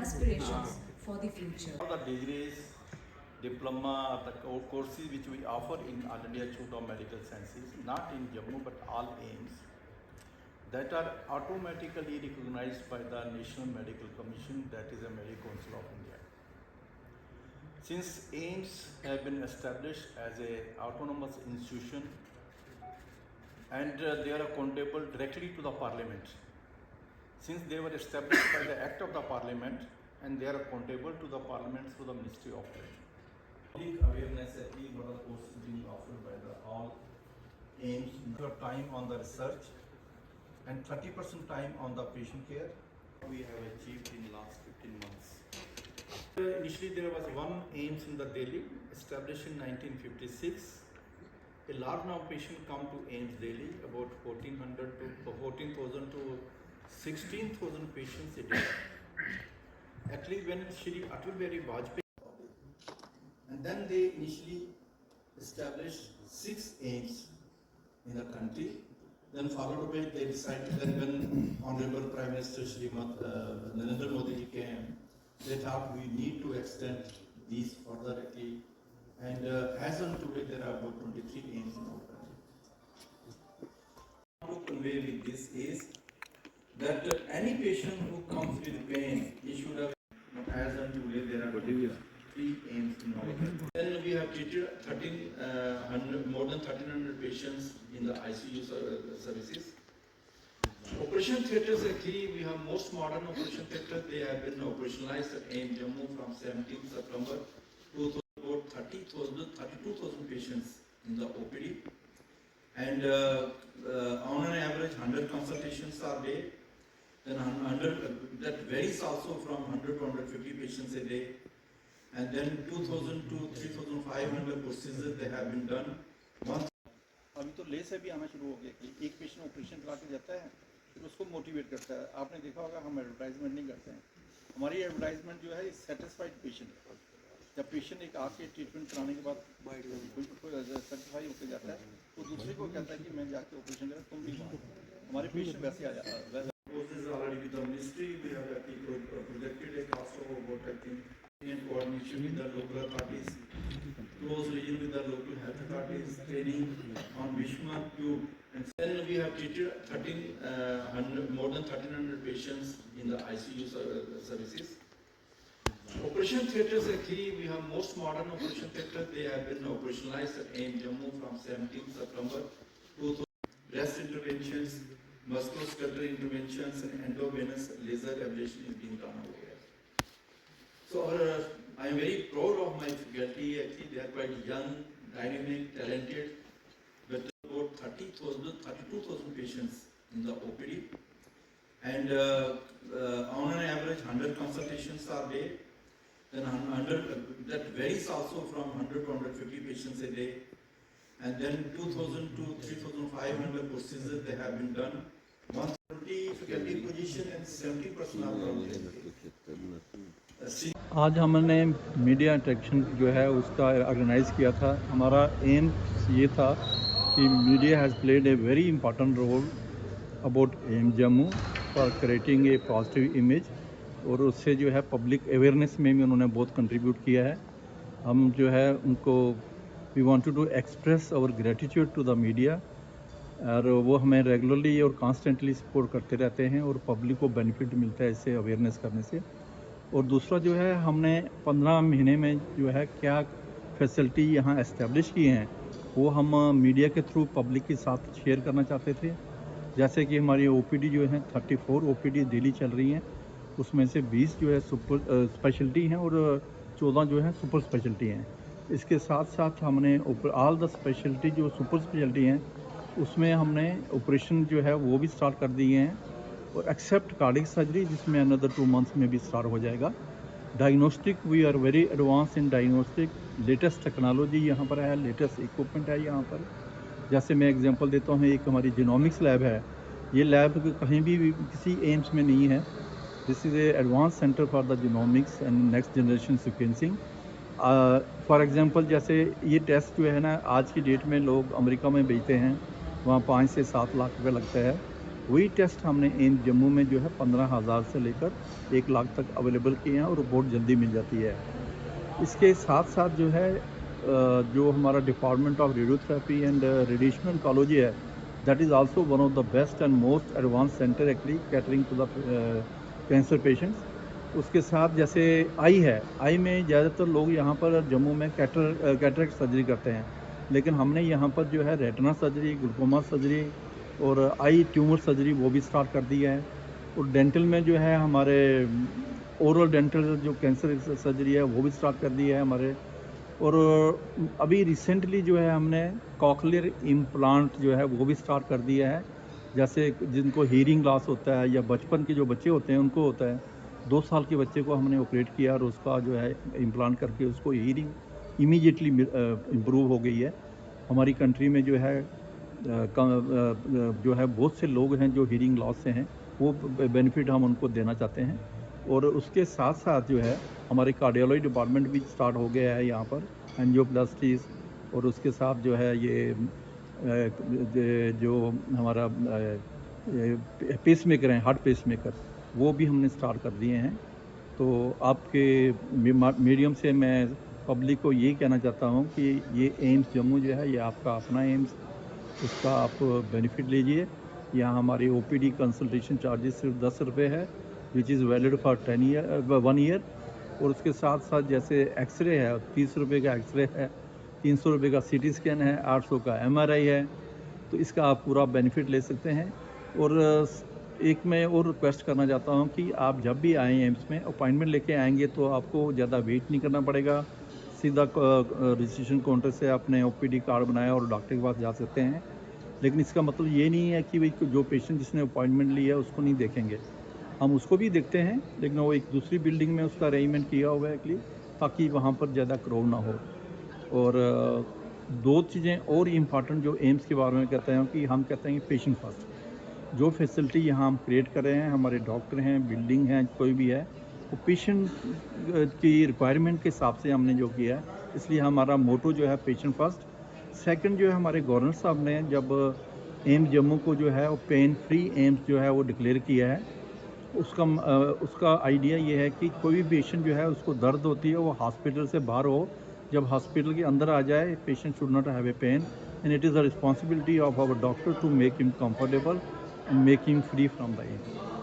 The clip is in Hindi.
aspirations for the future. All the degrees, diploma, the courses which we offer in All India Institute of Medical Sciences, not in Jammu but all AIIMS, that are automatically recognized by the National Medical Commission, that is the Medical Council of India. Since AIIMS have been established as a autonomous institution and they are accountable directly to the Parliament. Since they were established by the Act of the Parliament and they are accountable to the Parliament through the Ministry of Health. Public awareness is one of the courses being offered by the all AIIMS. Time on the research and 30% time on the patient care we have achieved in the last 15 months. Initially there was one AIIMS in the Delhi, established in 1956. A large number of patients come to AIIMS Delhi, about 14,000 to 16,000 patients a day. Actually, when Shri Atal Bihari Vajpayee, and then they initially established 6 AIIMS in the country. Then followed by they decided that when Honorable Prime Minister Shrimad Narendra Modi came, they thought we need to extend these further. And as on today, there are about 23 AIIMS in our country. What to convey with this is that any patient who comes with pain, he should have, as on today, there are 3 AIIMS in our country. Then we have treated more than 1,300 patients in the ICU services. Operation theatres, actually, we have most modern operation theatres. They have been operationalized at AIIMS Jammu from 17th September to about 32,000 patients in the OPD. And on an average, 100 consultations are there. Then that varies also from 100 to 150 patients a day. And then 2,000 to 3,500 procedures they have been done. अभी तो ले से भी आना शुरू हो गया कि एक पेशेंट ऑपरेशन करा के जाता है फिर उसको मोटिवेट करता है। आपने देखा होगा हम एडवर्टाइजमेंट नहीं करते हैं, हमारी एडवर्टाइजमेंट जो है सेटिस्फाइड पेशेंट। जब पेशेंट एक आके ट्रीटमेंट कराने के बाद बिल्कुल सेटिस्फाई होकर जाता है तो दूसरे को कहता है कि मैं जाके ऑपरेशन करा, तुम भी वहाँ। हमारे पेशेंट वैसे आ जाता है। In coordination with the local authorities, close region with the local health authorities, training on Bhishma tube. And then we have treated more than 1,300 patients in the ICU services. Operation theatres, actually, we have most modern operation theatres. They have been operationalized at AIIMS Jammu from 17th September to breast interventions, musculoskeletal interventions, and endovenous laser ablation is being done over here. So I am very proud of my faculty. Actually, they are quite young, dynamic, talented. But about 32,000 patients in the OPD. And on an average, 100 consultations are there. Then that varies also from 100 to 150 patients a day. And then 2,000 to 3,500 procedures they have been done. 130 faculty position and 70 personnel from आज हमने मीडिया इंटरेक्शन जो है उसका ऑर्गेनाइज़ किया था। हमारा एम ये था कि media has played a very important role about AIIMS Jammu for creating a positive image, और उससे जो है पब्लिक अवेयरनेस में भी उन्होंने बहुत कंट्रीब्यूट किया है। हम जो है उनको we wanted to express our gratitude to the media, और वो हमें रेगुलरली और कॉन्स्टेंटली सपोर्ट करते रहते हैं और पब्लिक को बेनिफिट मिलता है इससे अवेयरनेस करने से। और दूसरा जो है हमने 15 महीने में जो है क्या फैसिलिटी यहाँ एस्टेब्लिश की हैं वो हम मीडिया के थ्रू पब्लिक के साथ शेयर करना चाहते थे। जैसे कि हमारी OPD जो है 34 OPD डेली चल रही हैं, उसमें से 20 जो है सुपर स्पेशलिटी हैं और 14 जो है सुपर स्पेशलिटी हैं। इसके साथ साथ हमने ऑल द स्पेशलिटी जो सुपर स्पेशलिटी हैं उसमें हमने ऑपरेशन जो है वो भी स्टार्ट कर दिए हैं, और एक्सेप्ट कार्डिक सर्जरी जिसमें अनदर 2 मंथ्स में भी स्टार्ट हो जाएगा। Diagnostic we are very advance in diagnostic, latest technology यहाँ पर है, लेटेस्ट इक्विपमेंट है यहाँ पर। जैसे मैं एग्जांपल देता हूँ, एक हमारी जीनोमिक्स लैब है, ये लैब कहीं भी किसी AIIMS में नहीं है। This is a advance centre for the genomics and next generation sequencing. For example जैसे ये टेस्ट जो है ना आज की डेट में लोग अमेरिका में बेचते हैं, वहाँ 5 से 7 लाख रुपये लगता है। वही टेस्ट हमने एम्स जम्मू में जो है 15,000 से लेकर 1 लाख तक अवेलेबल किए हैं और रिपोर्ट जल्दी मिल जाती है। इसके साथ साथ जो है जो हमारा department of radiotherapy and radiation oncology है, that is also one of the best and most advance centre actually catering to the cancer patients. उसके साथ जैसे आई है, आई में ज़्यादातर लोग यहाँ पर जम्मू में कैटरेक्ट सर्जरी करते हैं, लेकिन हमने यहाँ पर जो है रेटिना सर्जरी, ग्लूकोमा सर्जरी और आई ट्यूमर सर्जरी वो भी स्टार्ट कर दी है। और डेंटल में जो है हमारे ओरल डेंटल जो कैंसर सर्जरी है वो भी स्टार्ट कर दी है हमारे। और अभी रिसेंटली जो है हमने कॉकलियर इम्प्लांट जो है वो भी स्टार्ट कर दिया है। जैसे जिनको हीयरिंग लॉस होता है या बचपन के जो बच्चे होते हैं उनको होता है, 2 साल के बच्चे को हमने ऑपरेट किया और उसका जो है इम्प्लांट करके उसको हीयरिंग इमीडिएटली इम्प्रूव हो गई है। हमारी कंट्री में जो है जो है बहुत से लोग हैं जो हीयरिंग लॉस से हैं, वो बेनिफिट हम उनको देना चाहते हैं। और उसके साथ साथ जो है हमारे कार्डियोलॉजी डिपार्टमेंट भी स्टार्ट हो गया है यहाँ पर, एंजियोप्लास्टीज। और उसके साथ जो है ये जो हमारा पेसमेकर हैं, हार्ट पेसमेकर, वो भी हमने स्टार्ट कर दिए हैं। तो आपके मीडियम से मैं पब्लिक को ये कहना चाहता हूँ कि ये एम्स जम्मू जो है ये आपका अपना एम्स, उसका आप बेनिफिट लीजिए। यहाँ हमारी OPD कंसल्टेशन चार्जेस सिर्फ 10 रुपये है, which is valid for 1 year. और उसके साथ साथ जैसे एक्सरे है, 30 रुपये का एक्सरे है, 300 रुपये का CT स्कैन है, 800 का MRI है, तो इसका आप पूरा बेनिफिट ले सकते हैं। और एक मैं और रिक्वेस्ट करना चाहता हूँ कि आप जब भी आएँ एम्स में, अपॉइंटमेंट लेके आएंगे तो आपको ज़्यादा वेट नहीं करना पड़ेगा। सीधा रजिस्ट्रेशन काउंटर से आपने OPD कार्ड बनाया और डॉक्टर के पास जा सकते हैं। लेकिन इसका मतलब ये नहीं है कि भाई जो पेशेंट जिसने अपॉइंटमेंट ली है उसको नहीं देखेंगे, हम उसको भी देखते हैं, लेकिन वो एक दूसरी बिल्डिंग में उसका अरेंजमेंट किया हुआ है एक्चुअली, ताकि वहाँ पर ज़्यादा क्राउड ना हो। और 2 चीज़ें और इम्पॉर्टेंट जो एम्स के बारे में कहते हैं कि हम कहते हैं कि पेशेंट फर्स्ट। जो फैसिलिटी यहाँ हम क्रिएट कर रहे हैं, हमारे डॉक्टर हैं, बिल्डिंग है, कोई भी है, वो पेशेंट की रिक्वायरमेंट के हिसाब से हमने जो किया है, इसलिए हमारा मोटो जो है पेशेंट फर्स्ट। सेकंड जो है हमारे गवर्नर साहब ने जब एम्स जम्मू को जो है वो पेन फ्री एम्स जो है वो डिक्लेयर किया है, उसका आइडिया ये है कि कोई भी पेशेंट जो है उसको दर्द होती है वो हॉस्पिटल से बाहर हो, जब हॉस्पिटल के अंदर आ जाए patient should not have a pain, and it is the responsibility of our doctor to make him comfortable and make him free from the AIIMS.